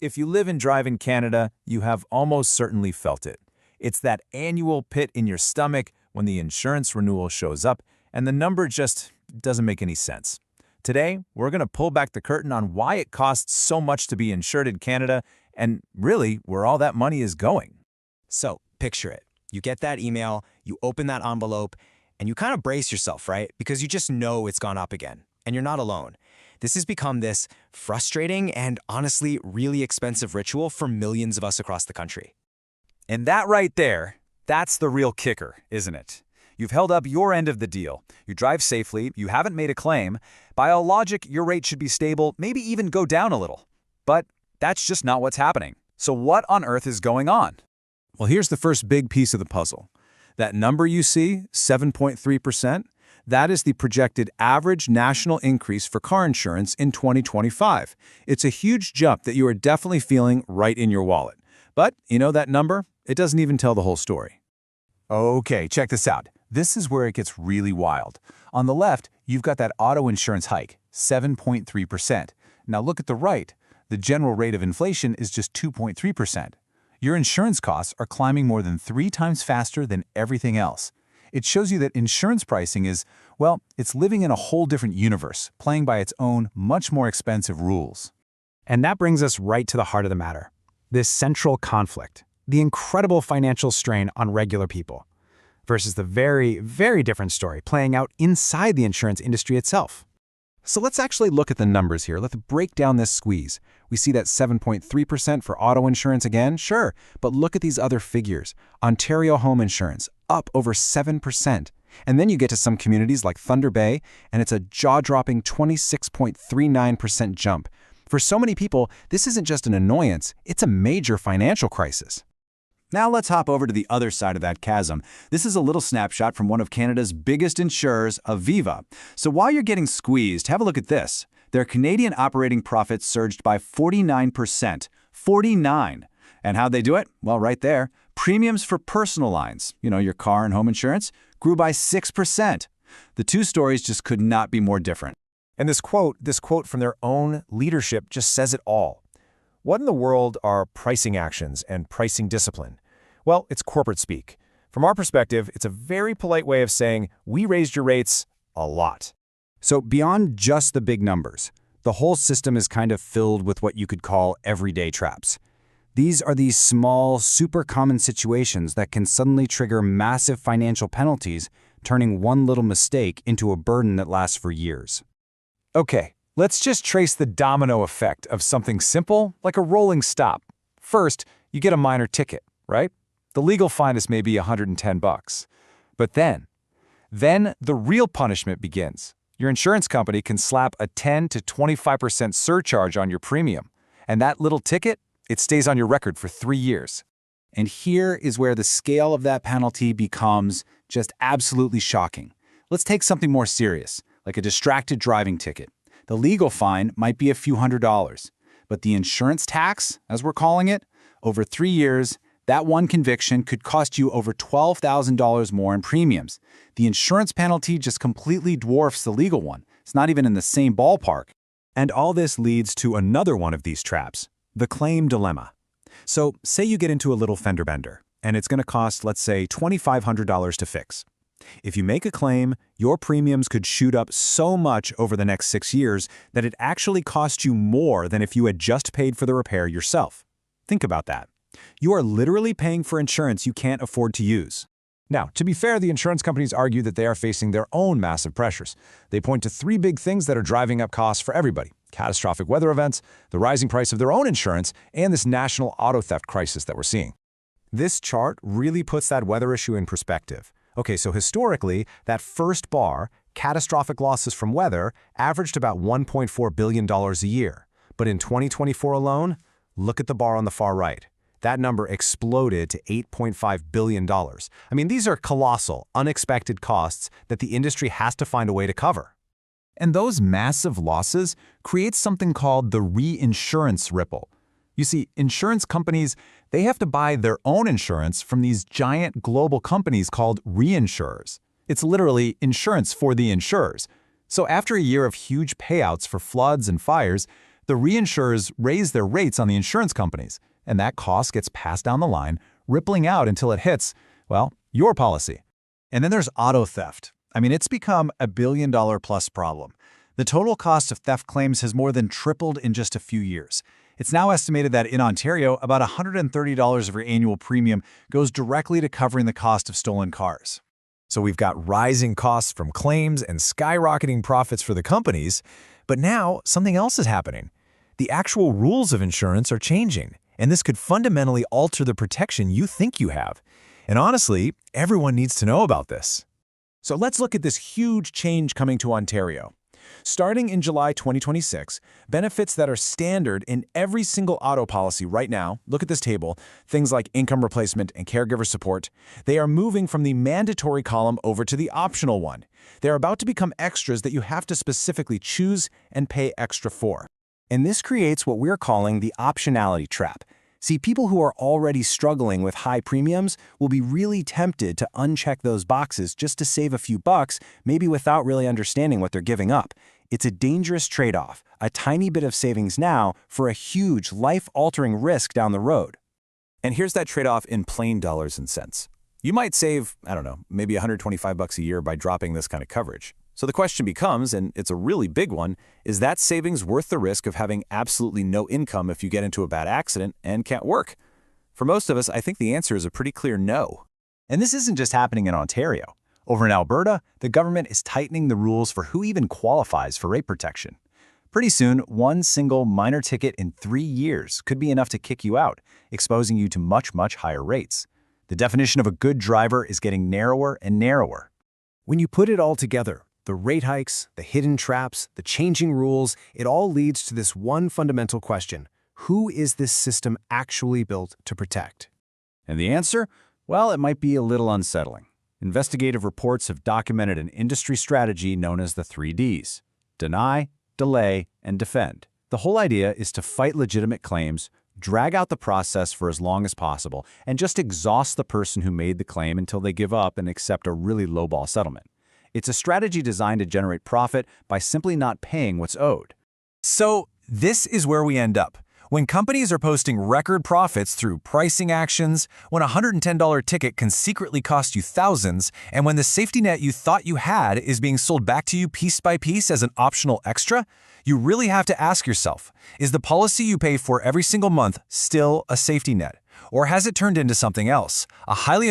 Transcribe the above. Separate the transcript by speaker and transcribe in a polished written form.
Speaker 1: If you live and drive in Canada, you have almost certainly felt it. It's that annual pit in your stomach when the insurance renewal shows up and the number just doesn't make any sense. Today, we're going to pull back the curtain on why it costs so much to be insured in Canada and really where all that money is going.
Speaker 2: So, picture it. You get that email, you open that envelope, and you kind of brace yourself, right? Because you just know it's gone up again, and you're not alone. This has become this frustrating and honestly really expensive ritual for millions of us across the country.
Speaker 1: And that right there, that's the real kicker, isn't it? You've held up your end of the deal. You drive safely, you haven't made a claim. By all logic, your rate should be stable, maybe even go down a little. But that's just not what's happening. So what on earth is going on? Well, here's the first big piece of the puzzle. That number you see, 7.3%, that is the projected average national increase for car insurance in 2025. It's a huge jump that you are definitely feeling right in your wallet. But, that number? It doesn't even tell the whole story. Okay, check this out. This is where it gets really wild. On the left, you've got that auto insurance hike, 7.3%. Now look at the right. The general rate of inflation is just 2.3%. Your insurance costs are climbing more than 3 times faster than everything else. It shows you that insurance pricing is, well, it's living in a whole different universe, playing by its own, much more expensive rules.
Speaker 3: And that brings us right to the heart of the matter. This central conflict, the incredible financial strain on regular people, versus the very, very different story playing out inside the insurance industry itself. So let's actually look at the numbers here. Let's break down this squeeze. We see that 7.3% for auto insurance again, sure, but look at these other figures. Ontario home insurance, up over 7%. And then you get to some communities like Thunder Bay, and it's a jaw-dropping 26.39% jump. For so many people, this isn't just an annoyance, it's a major financial crisis.
Speaker 1: Now let's hop over to the other side of that chasm. This is a little snapshot from one of Canada's biggest insurers, Aviva. So while you're getting squeezed, have a look at this. Their Canadian operating profits surged by 49%. 49! And how'd they do it? Well, right there. Premiums for personal lines, your car and home insurance, grew by 6%. The two stories just could not be more different.
Speaker 4: And this quote from their own leadership just says it all. What in the world are pricing actions and pricing discipline? Well, it's corporate speak. From our perspective, it's a very polite way of saying, we raised your rates a lot.
Speaker 3: So beyond just the big numbers, the whole system is kind of filled with what you could call everyday traps. These are these small, super common situations that can suddenly trigger massive financial penalties, turning one little mistake into a burden that lasts for years.
Speaker 4: Okay, let's just trace the domino effect of something simple like a rolling stop. First, you get a minor ticket, right? The legal fine is maybe $110. But then the real punishment begins. Your insurance company can slap a 10 to 25% surcharge on your premium. And that little ticket, it stays on your record for 3 years.
Speaker 3: And here is where the scale of that penalty becomes just absolutely shocking. Let's take something more serious, like a distracted driving ticket. The legal fine might be a few $100s, but the insurance tax, as we're calling it, over 3 years, that one conviction could cost you over $12,000 more in premiums. The insurance penalty just completely dwarfs the legal one. It's not even in the same ballpark.
Speaker 4: And all this leads to another one of these traps, the claim dilemma. So say you get into a little fender bender, and it's going to cost, let's say, $2,500 to fix. If you make a claim, your premiums could shoot up so much over the next 6 years that it actually costs you more than if you had just paid for the repair yourself. Think about that. You are literally paying for insurance you can't afford to use. Now, to be fair, the insurance companies argue that they are facing their own massive pressures. They point to 3 big things that are driving up costs for everybody: catastrophic weather events, the rising price of their own insurance, and this national auto theft crisis that we're seeing. This chart really puts that weather issue in perspective. Okay, so historically, that first bar, catastrophic losses from weather, averaged about $1.4 billion a year. But in 2024 alone, look at the bar on the far right. That number exploded to $8.5 billion. I mean, these are colossal, unexpected costs that the industry has to find a way to cover. And those massive losses create something called the reinsurance ripple. You see, insurance companies, they have to buy their own insurance from these giant global companies called reinsurers. It's literally insurance for the insurers. So after a year of huge payouts for floods and fires, The reinsurers raise their rates on the insurance companies, and that cost gets passed down the line, rippling out until it hits, well, your policy. And then there's auto theft. I mean, it's become a billion-dollar-plus problem. The total cost of theft claims has more than tripled in just a few years. It's now estimated that in Ontario, about $130 of your annual premium goes directly to covering the cost of stolen cars.
Speaker 1: So we've got rising costs from claims and skyrocketing profits for the companies, but now something else is happening. The actual rules of insurance are changing, and this could fundamentally alter the protection you think you have. And honestly, everyone needs to know about this.
Speaker 4: So let's look at this huge change coming to Ontario. Starting in July 2026, benefits that are standard in every single auto policy right now, look at this table, things like income replacement and caregiver support, they are moving from the mandatory column over to the optional one. They're about to become extras that you have to specifically choose and pay extra for.
Speaker 2: And this creates what we're calling the optionality trap. See, people who are already struggling with high premiums will be really tempted to uncheck those boxes just to save a few bucks, maybe without really understanding what they're giving up. It's a dangerous trade-off, a tiny bit of savings now for a huge, life-altering risk down the road.
Speaker 4: And here's that trade-off in plain dollars and cents. You might save, I don't know, maybe $125 a year by dropping this kind of coverage. So the question becomes, and it's a really big one, is that savings worth the risk of having absolutely no income if you get into a bad accident and can't work? For most of us, I think the answer is a pretty clear no.
Speaker 1: And this isn't just happening in Ontario. Over in Alberta, the government is tightening the rules for who even qualifies for rate protection. Pretty soon, one single minor ticket in 3 years could be enough to kick you out, exposing you to much, much higher rates. The definition of a good driver is getting narrower and narrower.
Speaker 2: When you put it all together, the rate hikes, the hidden traps, the changing rules, it all leads to this one fundamental question. Who is this system actually built to protect?
Speaker 4: And the answer? Well, it might be a little unsettling. Investigative reports have documented an industry strategy known as the 3 Ds: deny, delay, and defend. The whole idea is to fight legitimate claims, drag out the process for as long as possible, and just exhaust the person who made the claim until they give up and accept a really lowball settlement. It's a strategy designed to generate profit by simply not paying what's owed.
Speaker 1: So this is where we end up. When companies are posting record profits through pricing actions, when a $110 ticket can secretly cost you thousands, and when the safety net you thought you had is being sold back to you piece by piece as an optional extra, you really have to ask yourself, is the policy you pay for every single month still a safety net? Or has it turned into something else, a highly